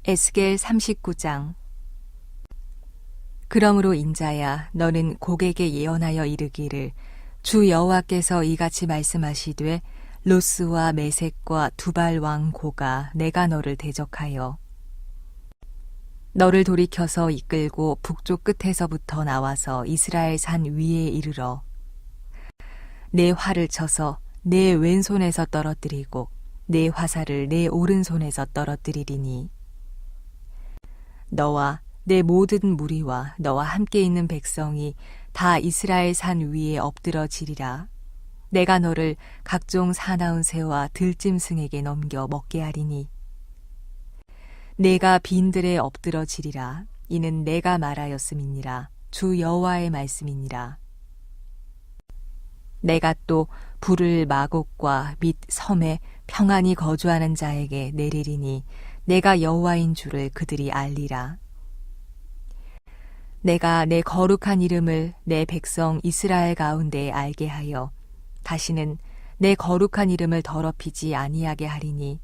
에스겔 39장. 그러므로 인자야, 너는 곡에게 예언하여 이르기를, 주 여호와께서 이같이 말씀하시되, 로스와 메섹과 두발 왕 고가 내가 너를 대적하여 너를 돌이켜서 이끌고 북쪽 끝에서부터 나와서 이스라엘 산 위에 이르러 내 활을 쳐서 내 왼손에서 떨어뜨리고 내 화살을 내 오른손에서 떨어뜨리리니 너와 내 모든 무리와 너와 함께 있는 백성이 다 이스라엘 산 위에 엎드러지리라. 내가 너를 각종 사나운 새와 들짐승에게 넘겨 먹게 하리니 내가 빈들에 엎드러지리라. 이는 내가 말하였음이니라. 주 여호와의 말씀이니라. 내가 또 불을 마곡과 및 섬에 평안히 거주하는 자에게 내리리니 내가 여호와인 줄을 그들이 알리라. 내가 내 거룩한 이름을 내 백성 이스라엘 가운데에 알게 하여 다시는 내 거룩한 이름을 더럽히지 아니하게 하리니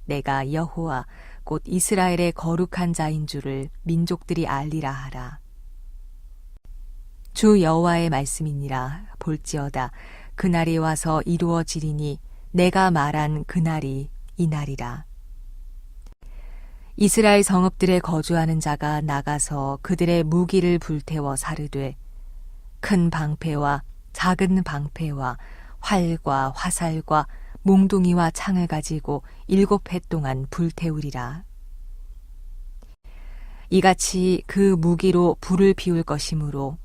내가 여호와 곧 이스라엘의 거룩한 자인 줄을 민족들이 알리라 하라. 주 여호와의 말씀이니라. 볼지어다 그날이 와서 이루어지리니 내가 말한 그날이 이날이라. 이스라엘 성읍들에 거주하는 자가 나가서 그들의 무기를 불태워 사르되 큰 방패와 작은 방패와 활과 화살과 몽둥이와 창을 가지고 7해 동안 불태우리라. 이같이 그 무기로 불을 피울 것이므로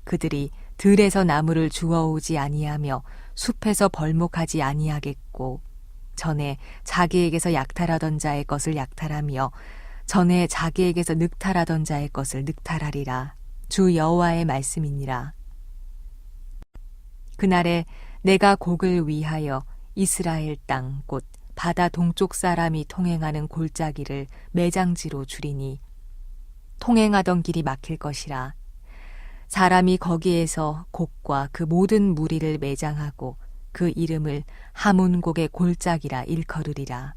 그들이 들에서 나무를 주워오지 아니하며 숲에서 벌목하지 아니하겠고 전에 자기에게서 약탈하던 자의 것을 약탈하며 전에 자기에게서 늑탈하던 자의 것을 늑탈하리라. 주 여호와의 말씀이니라. 그날에 내가 곡을 위하여 이스라엘 땅 곧 바다 동쪽 사람이 통행하는 골짜기를 매장지로 주리니 통행하던 길이 막힐 것이라. 사람이 거기에서 곡과 그 모든 무리를 매장하고 그 이름을 하몬곡의 골짜기라 일컬으리라.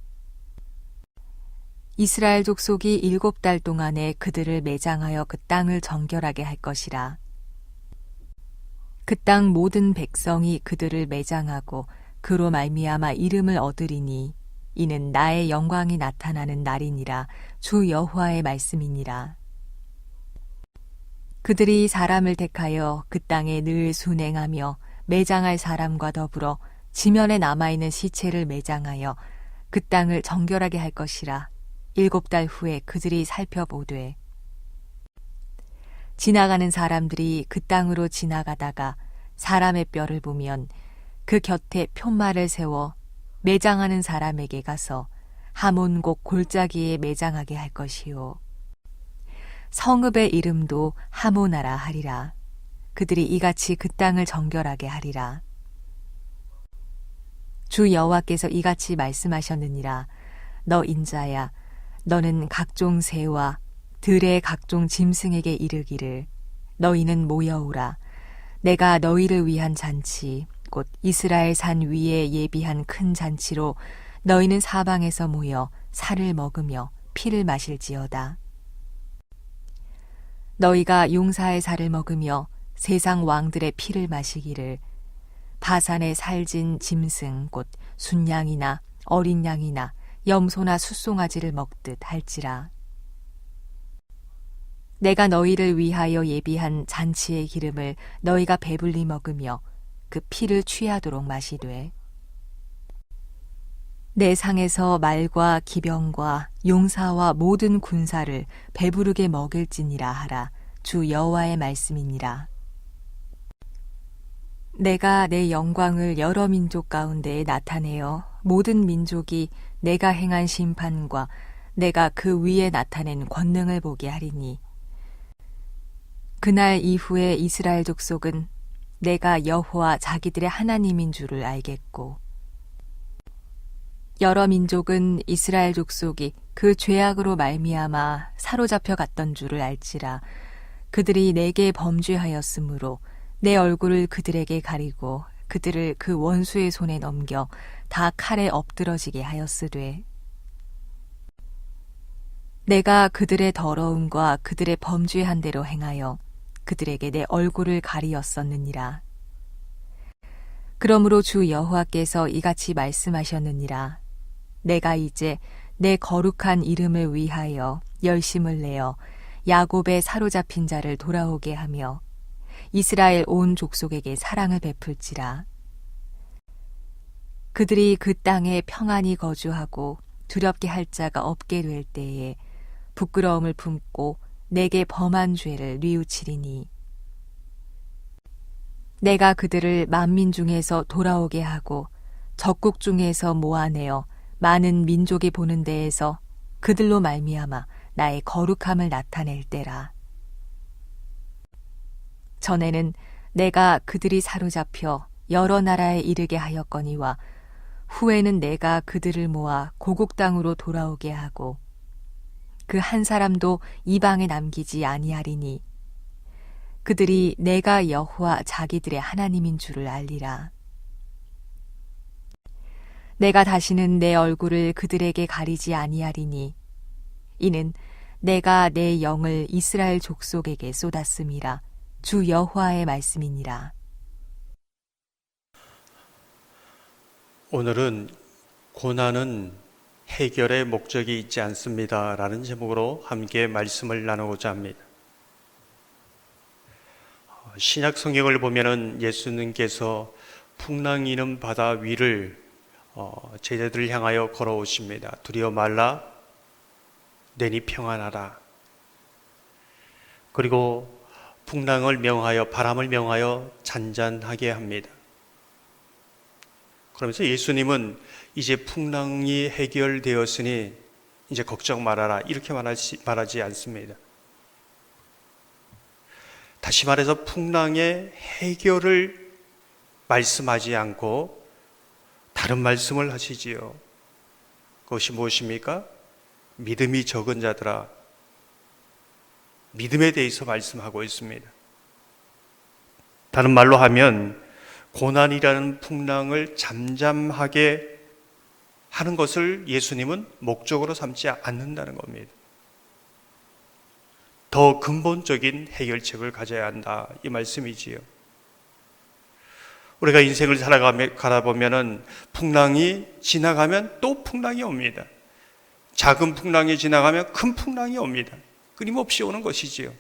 이스라엘 족속이 7달 동안에 그들을 매장하여 그 땅을 정결하게 할 것이라. 그 땅 모든 백성이 그들을 매장하고 그로 말미암아 이름을 얻으리니 이는 나의 영광이 나타나는 날이니라. 주 여호와의 말씀이니라. 그들이 사람을 택하여 그 땅에 늘 순행하며 매장할 사람과 더불어 지면에 남아있는 시체를 매장하여 그 땅을 정결하게 할 것이라. 7달 후에 그들이 살펴보되 지나가는 사람들이 그 땅으로 지나가다가 사람의 뼈를 보면 그 곁에 표말을 세워 매장하는 사람에게 가서 하몬곡 골짜기에 매장하게 할 것이요 성읍의 이름도 하모나라 하리라. 그들이 이같이 그 땅을 정결하게 하리라. 주 여호와께서 이같이 말씀하셨느니라. 너 인자야, 너는 각종 새와 들의 각종 짐승에게 이르기를 너희는 모여오라. 내가 너희를 위한 잔치 곧 이스라엘 산 위에 예비한 큰 잔치로 너희는 사방에서 모여 살을 먹으며 피를 마실지어다. 너희가 용사의 살을 먹으며 세상 왕들의 피를 마시기를 바산의 살진 짐승 곧 순양이나 어린 양이나 염소나 숫송아지를 먹듯 할지라. 내가 너희를 위하여 예비한 잔치의 기름을 너희가 배불리 먹으며 그 피를 취하도록 마시되 내 상에서 말과 기병과 용사와 모든 군사를 배부르게 먹일지니라 하라. 주 여호와의 말씀이니라. 내가 내 영광을 여러 민족 가운데에 나타내어 모든 민족이 내가 행한 심판과 내가 그 위에 나타낸 권능을 보게 하리니 그날 이후에 이스라엘 족속은 내가 여호와 자기들의 하나님인 줄을 알겠고 여러 민족은 이스라엘 족속이 그 죄악으로 말미암아 사로잡혀 갔던 줄을 알지라. 그들이 내게 범죄하였으므로 내 얼굴을 그들에게 가리고 그들을 그 원수의 손에 넘겨 다 칼에 엎드러지게 하였으되 내가 그들의 더러움과 그들의 범죄한 대로 행하여 그들에게 내 얼굴을 가리었었느니라. 그러므로 주 여호와께서 이같이 말씀하셨느니라. 내가 이제 내 거룩한 이름을 위하여 열심을 내어 야곱의 사로잡힌 자를 돌아오게 하며 이스라엘 온 족속에게 사랑을 베풀지라. 그들이 그 땅에 평안히 거주하고 두렵게 할 자가 없게 될 때에 부끄러움을 품고 내게 범한 죄를 뉘우치리니 내가 그들을 만민 중에서 돌아오게 하고 적국 중에서 모아내어 많은 민족이 보는 데에서 그들로 말미암아 나의 거룩함을 나타낼 때라. 전에는 내가 그들이 사로잡혀 여러 나라에 이르게 하였거니와 후에는 내가 그들을 모아 고국 땅으로 돌아오게 하고 그 한 사람도 이방에 남기지 아니하리니 그들이 내가 여호와 자기들의 하나님인 줄을 알리라. 내가 다시는 내 얼굴을 그들에게 가리지 아니하리니 이는 내가 내 영을 이스라엘 족속에게 쏟았음이라. 주 여호와의 말씀이니라. 오늘은 고난은 해결의 목적이 있지 않습니다 라는 제목으로 함께 말씀을 나누고자 합니다. 신약 성경을 보면은 예수님께서 풍랑이는 바다 위를 제자들을 향하여 걸어오십니다. 두려워 말라, 내니 평안하라. 그리고 풍랑을 명하여, 바람을 명하여 잔잔하게 합니다. 그러면서 예수님은 이제 풍랑이 해결되었으니 이제 걱정 말아라 이렇게 말하지 않습니다. 다시 말해서 풍랑의 해결을 말씀하지 않고 다른 말씀을 하시지요. 그것이 무엇입니까? 믿음이 적은 자들아, 믿음에 대해서 말씀하고 있습니다. 다른 말로 하면 고난이라는 풍랑을 잠잠하게 하는 것을 예수님은 목적으로 삼지 않는다는 겁니다. 더 근본적인 해결책을 가져야 한다 이 말씀이지요. 우리가 인생을 살아가다 보면은 풍랑이 지나가면 또 풍랑이 옵니다. 작은 풍랑이 지나가면 큰 풍랑이 옵니다. 끊임없이 오는 것이지요.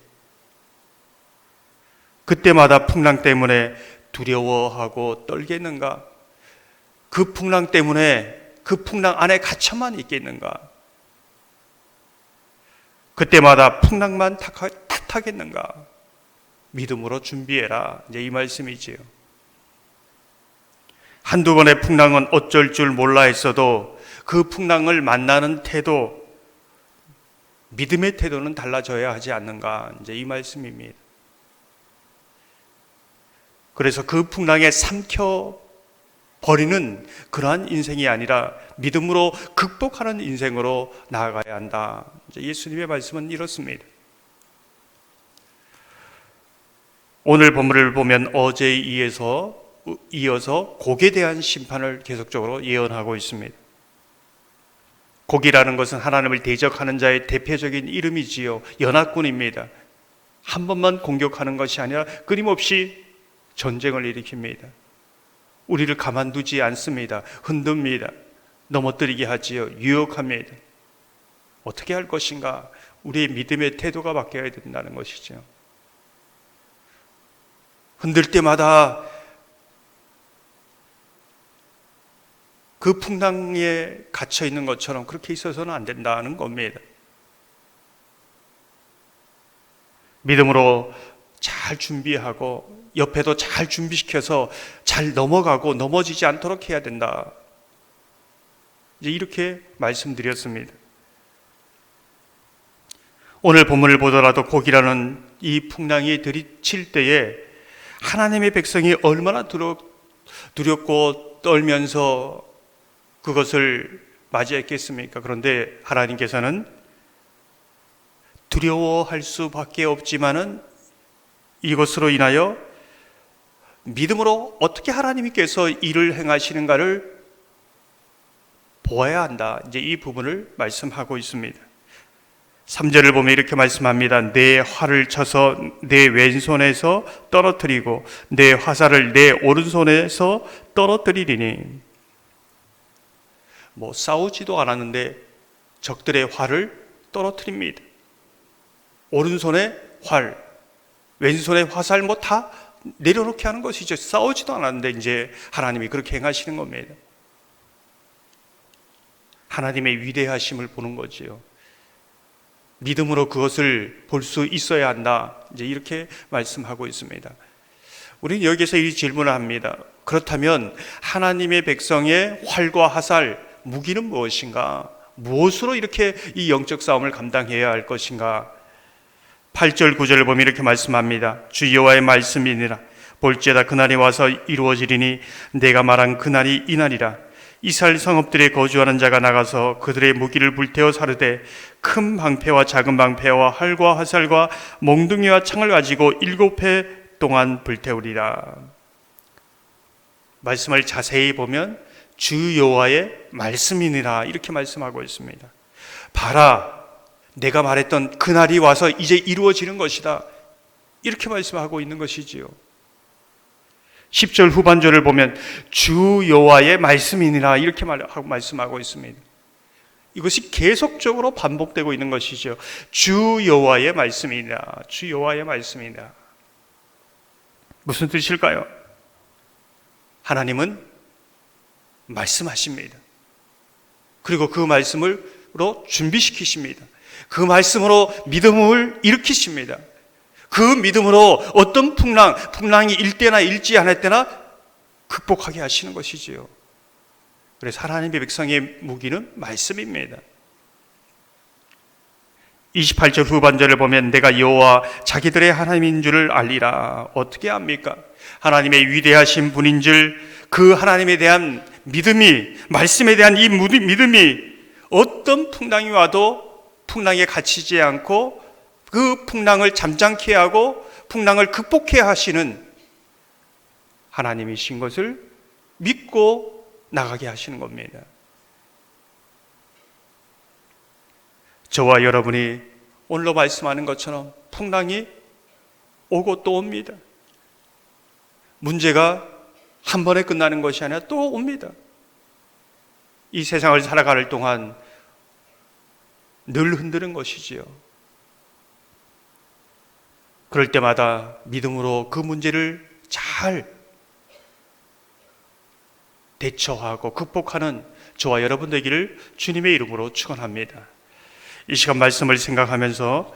그때마다 풍랑 때문에 두려워하고 떨겠는가? 그 풍랑 때문에 그 풍랑 안에 갇혀만 있겠는가? 그때마다 풍랑만 탓하겠는가? 믿음으로 준비해라. 이제 이 말씀이지요. 한두 번의 풍랑은 어쩔 줄 몰라 했어도 그 풍랑을 만나는 태도, 믿음의 태도는 달라져야 하지 않는가? 이제 이 말씀입니다. 그래서 그 풍랑에 삼켜 버리는 그러한 인생이 아니라 믿음으로 극복하는 인생으로 나아가야 한다. 이제 예수님의 말씀은 이렇습니다. 오늘 본문을 보면 어제에 이어서 곡에 대한 심판을 계속적으로 예언하고 있습니다. 곡이라는 것은 하나님을 대적하는 자의 대표적인 이름이지요. 연합군입니다. 한 번만 공격하는 것이 아니라 끊임없이 전쟁을 일으킵니다. 우리를 가만두지 않습니다. 흔듭니다. 넘어뜨리게 하지요. 유혹합니다. 어떻게 할 것인가? 우리의 믿음의 태도가 바뀌어야 된다는 것이죠. 흔들 때마다 그 풍랑에 갇혀 있는 것처럼 그렇게 있어서는 안 된다는 겁니다. 믿음으로 잘 준비하고 옆에도 잘 준비시켜서 잘 넘어가고 넘어지지 않도록 해야 된다. 이제 이렇게 말씀드렸습니다. 오늘 본문을 보더라도 곡이라는 이 풍랑이 들이칠 때에 하나님의 백성이 얼마나 두렵고 떨면서 그것을 맞이했겠습니까? 그런데 하나님께서는 두려워할 수밖에 없지만은 이것으로 인하여 믿음으로 어떻게 하나님께서 일을 행하시는가를 보아야 한다. 이제 이 부분을 말씀하고 있습니다. 3절을 보면 이렇게 말씀합니다. 내 활을 쳐서 내 왼손에서 떨어뜨리고 내 화살을 내 오른손에서 떨어뜨리리니. 싸우지도 않았는데 적들의 활을 떨어뜨립니다. 오른손에 활, 왼손에 화살 다 내려놓게 하는 것이죠. 싸우지도 않았는데 이제 하나님이 그렇게 행하시는 겁니다. 하나님의 위대하심을 보는 거지요. 믿음으로 그것을 볼 수 있어야 한다. 이제 이렇게 말씀하고 있습니다. 우리는 여기서 이 질문을 합니다. 그렇다면 하나님의 백성의 활과 화살, 무기는 무엇인가? 무엇으로 이렇게 이 영적 싸움을 감당해야 할 것인가? 8절 9절을 보면 이렇게 말씀합니다. 주 여호와의 말씀이니라. 볼지어다 그날이 와서 이루어지리니 내가 말한 그날이 이날이라. 이스라엘 성읍들에 거주하는 자가 나가서 그들의 무기를 불태워 사르되 큰 방패와 작은 방패와 활과 화살과 몽둥이와 창을 가지고 7해 동안 불태우리라. 말씀을 자세히 보면 주 여호와의 말씀이니라 이렇게 말씀하고 있습니다. 봐라, 내가 말했던 그날이 와서 이제 이루어지는 것이다. 이렇게 말씀하고 있는 것이지요. 10절 후반절을 보면 주 여호와의 말씀이니라 이렇게 말씀하고 있습니다. 이것이 계속적으로 반복되고 있는 것이죠. 주 여호와의 말씀이니라. 주 여호와의 말씀이니라. 무슨 뜻일까요? 하나님은 말씀하십니다. 그리고 그 말씀으로 준비시키십니다. 그 말씀으로 믿음을 일으키십니다. 그 믿음으로 어떤 풍랑이 일 때나 일지 않을 때나 극복하게 하시는 것이지요. 그래서 하나님의 백성의 무기는 말씀입니다. 28절 후반절을 보면 내가 여호와 자기들의 하나님인 줄을 알리라. 어떻게 압니까? 하나님의 위대하신 분인 줄, 그 하나님에 대한 믿음이, 말씀에 대한 이 믿음이 어떤 풍랑이 와도 풍랑에 갇히지 않고 그 풍랑을 잠잠케 하고 풍랑을 극복해 하시는 하나님이신 것을 믿고 나가게 하시는 겁니다. 저와 여러분이 오늘로 말씀하는 것처럼 풍랑이 오고 또 옵니다. 문제가 한 번에 끝나는 것이 아니라 또 옵니다. 이 세상을 살아가는 동안 늘 흔드는 것이지요. 그럴 때마다 믿음으로 그 문제를 잘 대처하고 극복하는 저와 여러분 되기를 주님의 이름으로 축원합니다. 이 시간 말씀을 생각하면서